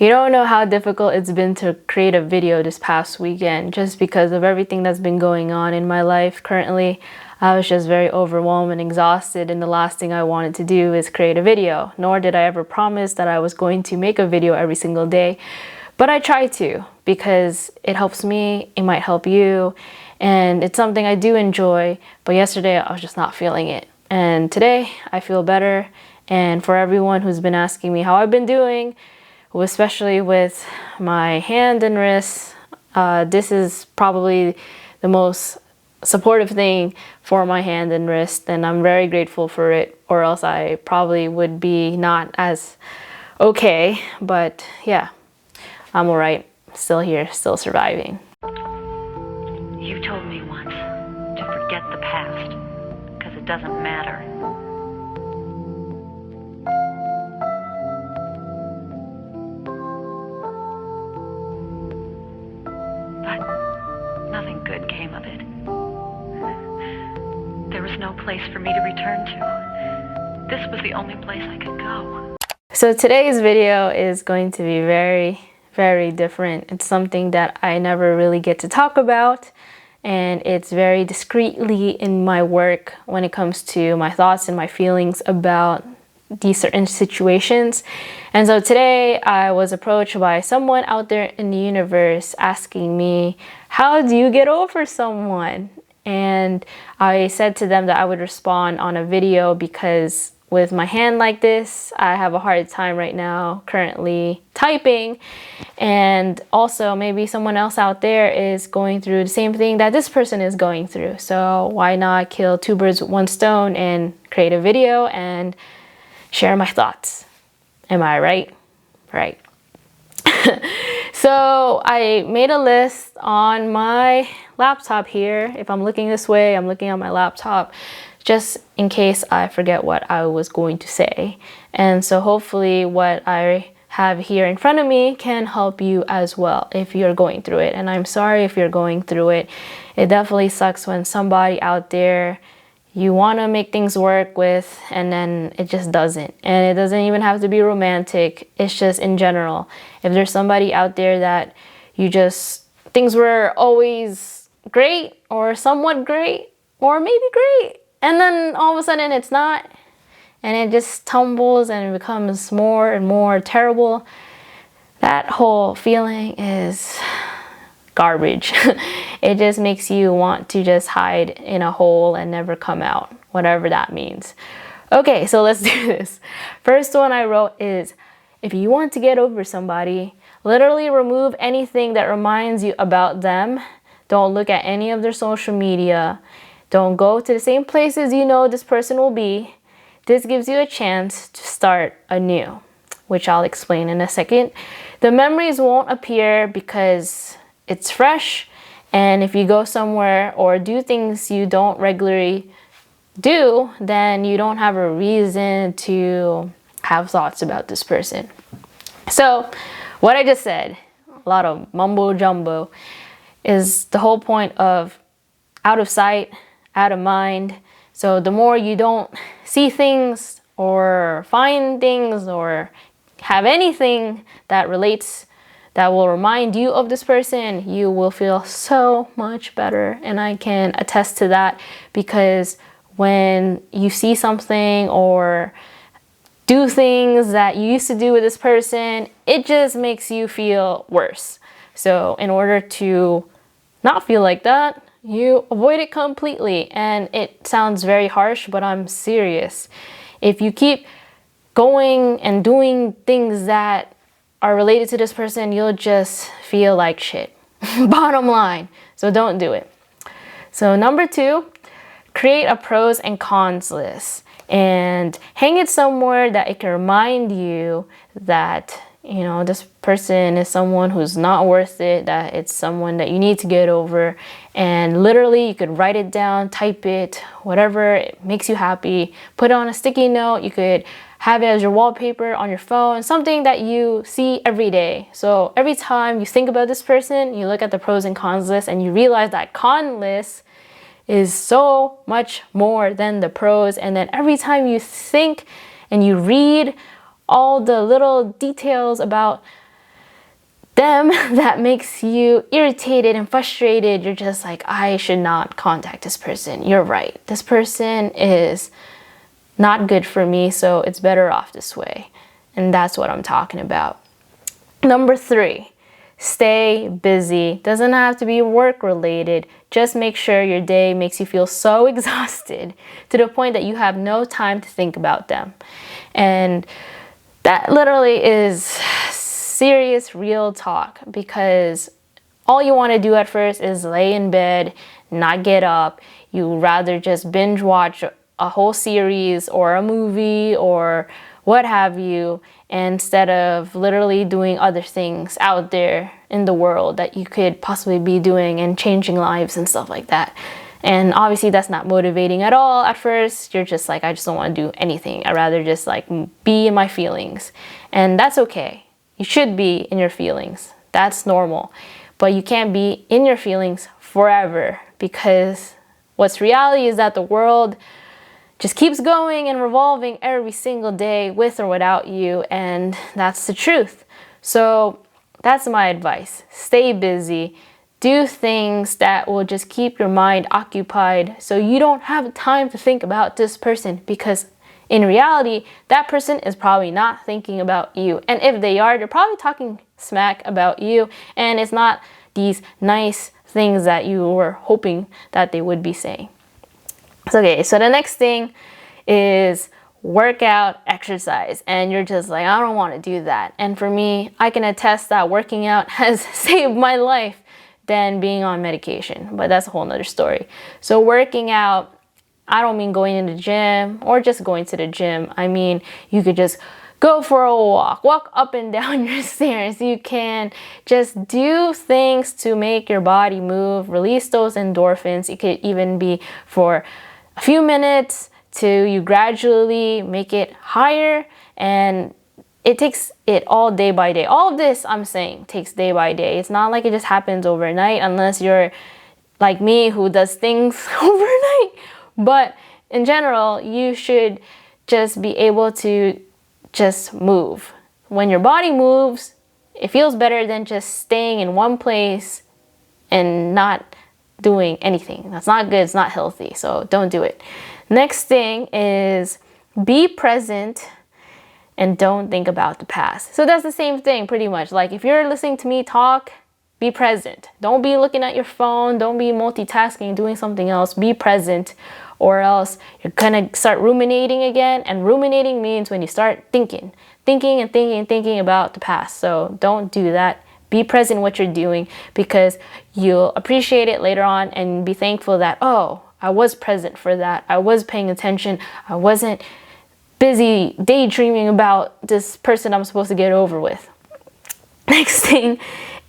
You don't know how difficult it's been to create a video this past weekend just because of everything that's been going on in my life currently. I was just very overwhelmed and exhausted, and the last thing I wanted to do is create a video. Nor did I ever promise that I was going to make a video every single day, but I try to because it helps me, it might help you, and it's something I do enjoy. But yesterday I was just not feeling it, and today I feel better. And for everyone who's been asking me how I've been doing, especially with my hand and wrist, this is probably the most supportive thing for my hand and wrist, and I'm very grateful for it, or else I probably would be not as okay. But yeah, I'm alright, still here, still surviving. You told me once to forget the past because it doesn't matter. Nothing good came of it. There was no place for me to return to. This was the only place I could go. So today's video is going to be very, very different. It's something that I never really get to talk about, and it's very discreetly in my work when it comes to my thoughts and my feelings about these certain situations. And so today I was approached by someone out there in the universe asking me, how do you get over someone? And I said to them that I would respond on a video because with my hand like this, I have a hard time right now currently typing. And also maybe someone else out there is going through the same thing that this person is going through. So why not kill two birds with one stone and create a video and share my thoughts? Am I right? Right. So I made a list on my laptop here. If I'm looking this way, I'm looking on my laptop just in case I forget what I was going to say. And so hopefully what I have here in front of me can help you as well if you're going through it. And I'm sorry if you're going through it. It definitely sucks when somebody out there you want to make things work with and then it just doesn't. And it doesn't even have to be romantic. It's just in general. If there's somebody out there that you just, things were always great or somewhat great or maybe great, and then all of a sudden it's not, and it just tumbles and it becomes more and more terrible, that whole feeling is garbage. It just makes you want to just hide in a hole and never come out, whatever that means. Okay, so let's do this. First one I wrote is, if you want to get over somebody, literally remove anything that reminds you about them. Don't look at any of their social media. Don't go to the same places you know this person will be. This gives you a chance to start anew, which I'll explain in a second. The memories won't appear because it's fresh, and if you go somewhere or do things you don't regularly do, then you don't have a reason to have thoughts about this person. So what I just said, a lot of mumbo jumbo, is the whole point of out of sight, out of mind. So the more you don't see things or find things or have anything that relates, that will remind you of this person, you will feel so much better. And I can attest to that, because when you see something or do things that you used to do with this person, it just makes you feel worse. So in order to not feel like that, you avoid it completely. And it sounds very harsh, but I'm serious. If you keep going and doing things that are related to this person, you'll just feel like shit. Bottom line. So don't do it. So number 2, create a pros and cons list and hang it somewhere that it can remind you that, you know, this person is someone who's not worth it, that it's someone that you need to get over. And literally you could write it down, type it, whatever it makes you happy, put it on a sticky note. You could have it as your wallpaper on your phone, something that you see every day. So every time you think about this person, you look at the pros and cons list and you realize that con list is so much more than the pros. And then every time you think and you read all the little details about them that makes you irritated and frustrated, you're just like, I should not contact this person. You're right. This person is not good for me, so it's better off this way. And that's what I'm talking about. Number 3, stay busy. Doesn't have to be work related. Just make sure your day makes you feel so exhausted to the point that you have no time to think about them. And that literally is serious, real talk, because all you want to do at first is lay in bed, not get up. You rather just binge watch a whole series or a movie or what have you, instead of literally doing other things out there in the world that you could possibly be doing and changing lives and stuff like that. And obviously that's not motivating at all at first. You're just like, I just don't want to do anything. I'd rather just like be in my feelings. And that's okay. You should be in your feelings. That's normal. But you can't be in your feelings forever, because what's reality is that the world just keeps going and revolving every single day with or without you, and that's the truth. So that's my advice. Stay busy. Do things that will just keep your mind occupied so you don't have time to think about this person, because in reality, that person is probably not thinking about you. And if they are, they're probably talking smack about you, and it's not these nice things that you were hoping that they would be saying. Okay, so the next thing is workout, exercise, and you're just like, I don't want to do that. And for me, I can attest that working out has saved my life than being on medication, but that's a whole nother story. So working out, I don't mean going to the gym or just going to the gym. I mean, you could just go for a walk up and down your stairs. You can just do things to make your body move, release those endorphins. It could even be for a few minutes to you gradually make it higher, and it takes it all day by day. All of this I'm saying takes day by day. It's not like it just happens overnight, unless you're like me who does things overnight. But in general, you should just be able to just move. When your body moves, it feels better than just staying in one place and not doing anything. That's not good. It's not healthy. So don't do it. Next thing is be present and don't think about the past. So that's the same thing pretty much. Like if you're listening to me talk, be present. Don't be looking at your phone. Don't be multitasking, doing something else. Be present, or else you're gonna start ruminating again. And ruminating means when you start thinking about the past. So don't do that. Be present in what you're doing, because you'll appreciate it later on and be thankful that, oh, I was present for that. I was paying attention. I wasn't busy daydreaming about this person I'm supposed to get over with. Next thing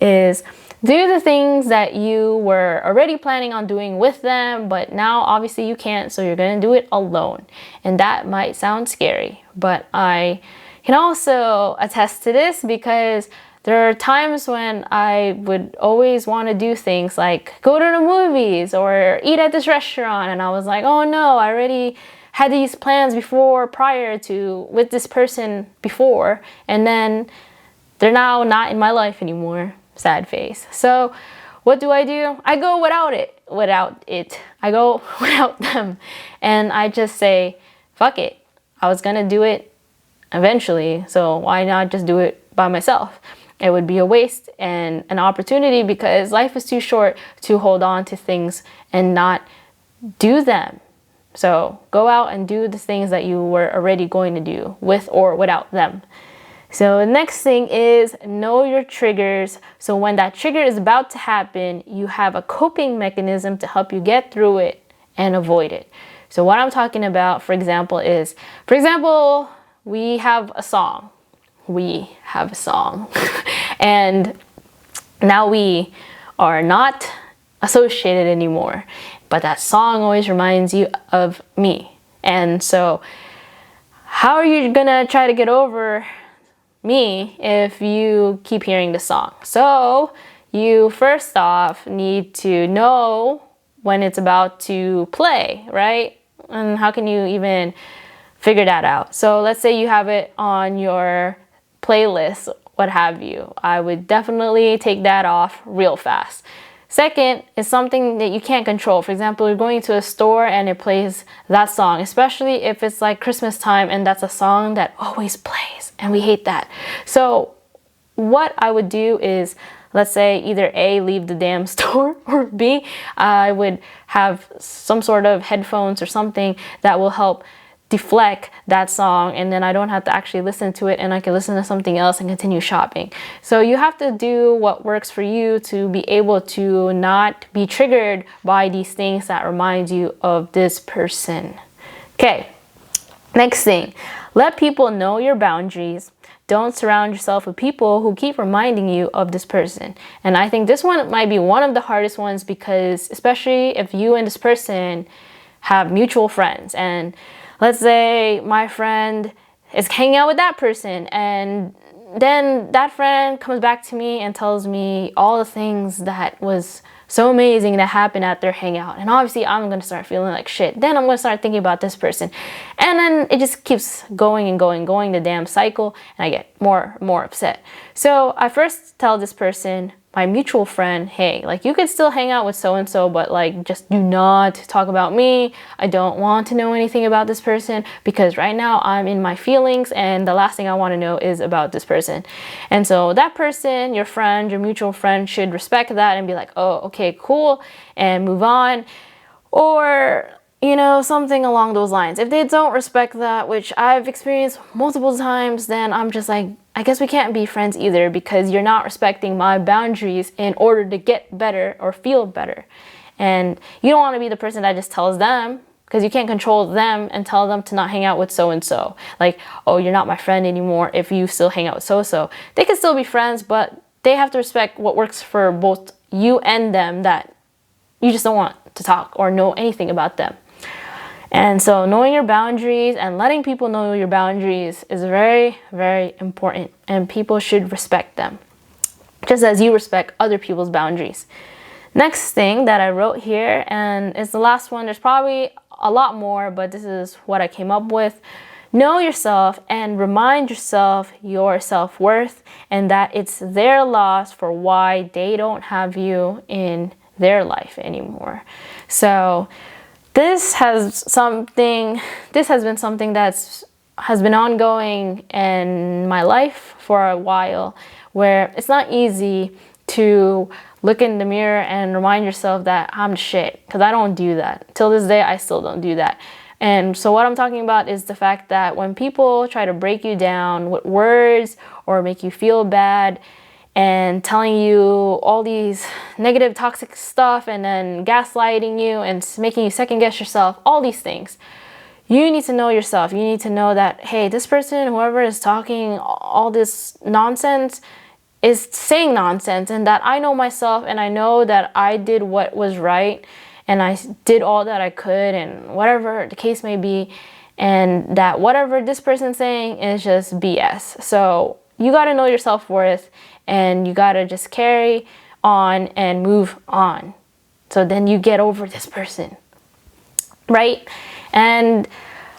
is do the things that you were already planning on doing with them, but now obviously you can't, so you're going to do it alone. And that might sound scary, but I can also attest to this, because there are times when I would always want to do things like go to the movies or eat at this restaurant, and I was like, oh no, I already had these plans prior to with this person before, and then they're now not in my life anymore. Sad face. So what do? I go without it. I go without them, and I just say, fuck it. I was gonna do it eventually, so why not just do it by myself? It would be a waste and an opportunity, because life is too short to hold on to things and not do them. So go out and do the things that you were already going to do with or without them. So the next thing is know your triggers. So when that trigger is about to happen, you have a coping mechanism to help you get through it and avoid it. So what I'm talking about, for example, we have a song. And now we are not associated anymore. But that song always reminds you of me. And so how are you gonna try to get over me if you keep hearing the song? So you first off need to know when it's about to play, right? And how can you even figure that out? So let's say you have it on your playlist what have you. I would definitely take that off real fast. Second is something that you can't control. For example, you're going to a store and it plays that song, especially if it's like Christmas time and that's a song that always plays, and we hate that. So what I would do is, let's say either A, leave the damn store, or B, I would have some sort of headphones or something that will help deflect that song, and then I don't have to actually listen to it, and I can listen to something else and continue shopping. So you have to do what works for you to be able to not be triggered by these things that remind you of this person. Okay, next thing, let people know your boundaries. Don't surround yourself with people who keep reminding you of this person. And I think this one might be one of the hardest ones, because especially if you and this person have mutual friends, and let's say my friend is hanging out with that person, and then that friend comes back to me and tells me all the things that was so amazing that happened at their hangout. And obviously I'm going to start feeling like shit. Then I'm going to start thinking about this person. And then it just keeps going and going the damn cycle, and I get more upset. So I first tell this person, my mutual friend, hey, like, you could still hang out with so-and-so, but like, just do not talk about me. I don't want to know anything about this person, because right now I'm in my feelings, and the last thing I want to know is about this person. And so that person, your friend, your mutual friend, should respect that and be like, oh, okay, cool, and move on. Or, you know, something along those lines. If they don't respect that, which I've experienced multiple times, then I'm just like, I guess we can't be friends either, because you're not respecting my boundaries in order to get better or feel better. And you don't want to be the person that just tells them, because you can't control them and tell them to not hang out with so-and-so. Like, oh, you're not my friend anymore if you still hang out with so-so. They can still be friends, but they have to respect what works for both you and them, that you just don't want to talk or know anything about them. And so knowing your boundaries and letting people know your boundaries is very, very important, and people should respect them, just as you respect other people's boundaries. Next thing that I wrote here, and it's the last one, there's probably a lot more, but this is what I came up with. Know yourself and remind yourself your self-worth, and that it's their loss for why they don't have you in their life anymore. So this has been something has been ongoing in my life for a while, where it's not easy to look in the mirror and remind yourself that I'm shit, because I don't do that. Till this day, I still don't do that. And so what I'm talking about is the fact that when people try to break you down with words or make you feel bad, and telling you all these negative, toxic stuff, and then gaslighting you and making you second guess yourself, all these things, you need to know yourself. You need to know that, hey, this person, whoever is talking all this nonsense, is saying nonsense, and that I know myself, and I know that I did what was right, and I did all that I could, and whatever the case may be, and that whatever this person's saying is just BS. So you got to know your self-worth, and you got to just carry on and move on. So then you get over this person, right? And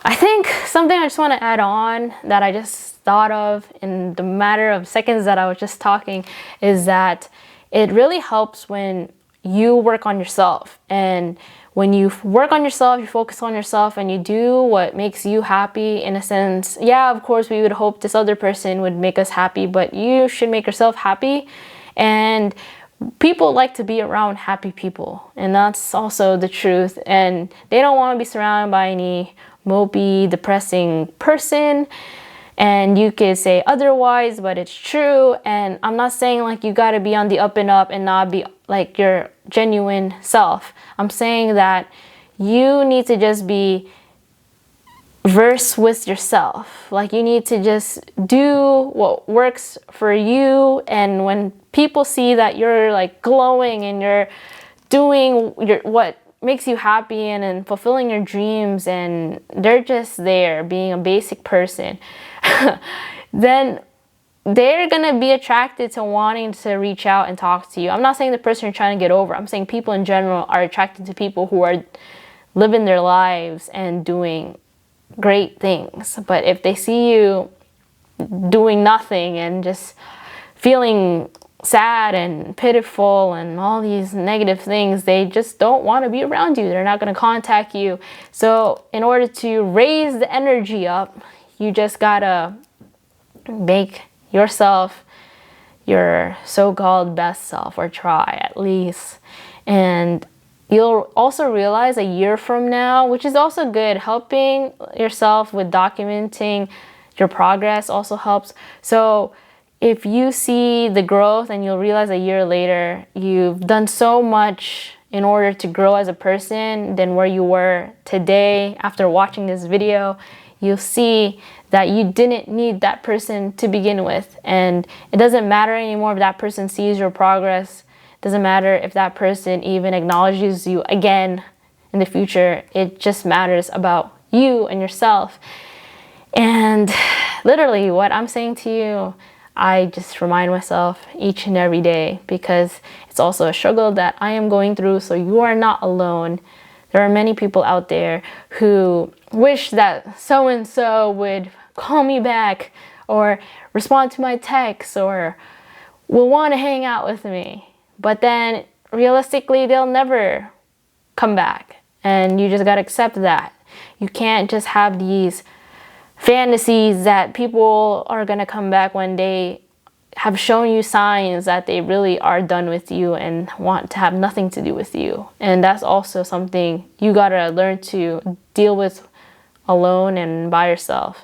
I think something I just want to add on that I just thought of in the matter of seconds that I was just talking is that it really helps when you work on yourself. And when you work on yourself, you focus on yourself, and you do what makes you happy, in a sense. Yeah, of course, we would hope this other person would make us happy, but you should make yourself happy. And people like to be around happy people, and that's also the truth. And they don't want to be surrounded by any mopey, depressing person. And you could say otherwise, but it's true. And I'm not saying like you got to be on the up and up and not be like your genuine self. I'm saying that you need to just be verse with yourself. Like, you need to just do what works for you. And when people see that you're like glowing and you're doing what makes you happy and fulfilling your dreams, and they're just there being a basic person, then they're gonna be attracted to wanting to reach out and talk to you. I'm not saying the person you're trying to get over. I'm saying people in general are attracted to people who are living their lives and doing great things. But if they see you doing nothing and just feeling sad and pitiful and all these negative things, they just don't want to be around you. They're not going to contact you. So in order to raise the energy up, you just gotta make yourself your so-called best self, or try at least. And you'll also realize a year from now, which is also good, helping yourself with documenting your progress also helps. So if you see the growth and you'll realize a year later you've done so much in order to grow as a person than where you were today after watching this video, you'll see that you didn't need that person to begin with. And it doesn't matter anymore if that person sees your progress. It doesn't matter if that person even acknowledges you again in the future. It just matters about you and yourself. And literally what I'm saying to you, I just remind myself each and every day, because it's also a struggle that I am going through. So you are not alone. There are many people out there who wish that so-and-so would call me back or respond to my texts or will want to hang out with me. But then realistically, they'll never come back. And you just got to accept that. You can't just have these fantasies that people are going to come back when they have shown you signs that they really are done with you and want to have nothing to do with you. And that's also something you gotta learn to deal with alone and by yourself,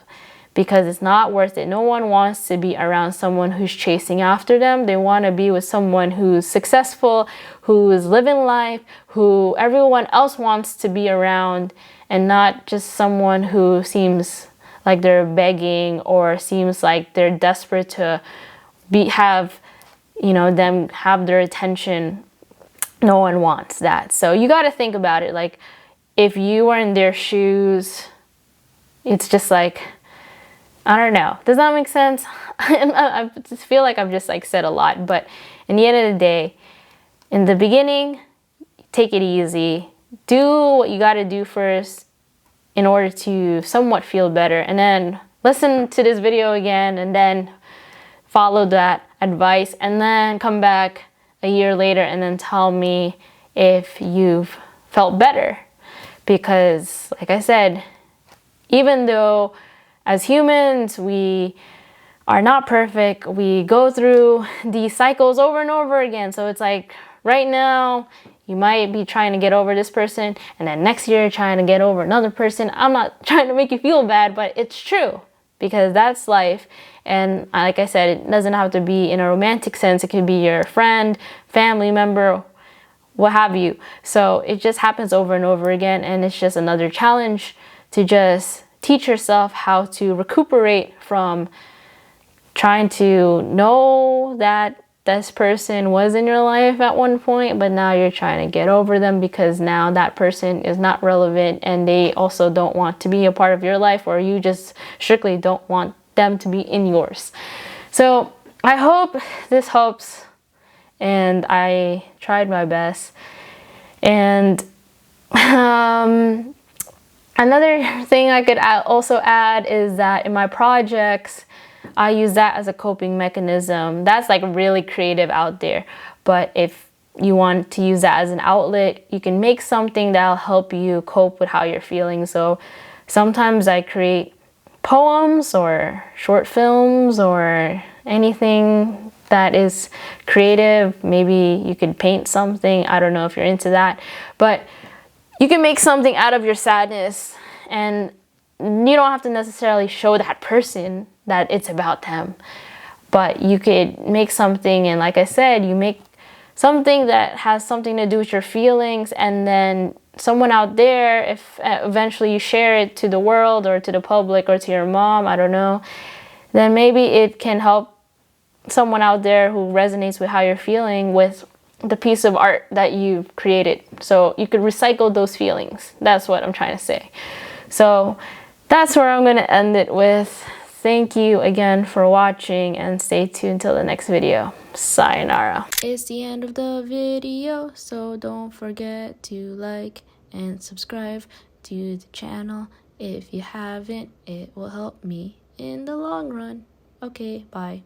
because it's not worth it. No one wants to be around someone who's chasing after them. They want to be with someone who's successful, who's living life, who everyone else wants to be around, and not just someone who seems like they're begging or seems like they're desperate to have them have their attention. No one wants that. So you got to think about it. Like, if you were in their shoes, it's just like, I don't know. Does that make sense? I just feel like I've just said a lot, but in the end of the day, in the beginning, take it easy. Do what you got to do first in order to somewhat feel better, and then listen to this video again, and then follow that advice, and then come back a year later and then tell me if you've felt better. Because like I said, even though as humans we are not perfect, we go through these cycles over and over again. So it's like right now you might be trying to get over this person, and then next year you're trying to get over another person. I'm not trying to make you feel bad, but it's true, because that's life. And like I said, it doesn't have to be in a romantic sense. It could be your friend, family member, what have you. So it just happens over and over again, and it's just another challenge to just teach yourself how to recuperate from trying to know that this person was in your life at one point, but now you're trying to get over them because now that person is not relevant, and they also don't want to be a part of your life, or you just strictly don't want them to be in yours. So I hope this helps, and I tried my best. And another thing I could also add is that in my projects, I use that as a coping mechanism. That's like really creative out there. But if you want to use that as an outlet, you can make something that'll help you cope with how you're feeling. So sometimes I create poems or short films or anything that is creative. Maybe you could paint something. I don't know if you're into that. But you can make something out of your sadness, and you don't have to necessarily show that person that it's about them. But you could make something, and like I said, you make something that has something to do with your feelings, and then someone out there, if eventually you share it to the world or to the public or to your mom, I don't know, then maybe it can help someone out there who resonates with how you're feeling with the piece of art that you've created. So you could recycle those feelings. That's what I'm trying to say. So that's where I'm going to end it with. Thank you again for watching, and stay tuned till the next video. Sayonara. It's the end of the video, so don't forget to like and subscribe to the channel. If you haven't, it will help me in the long run. Okay, bye.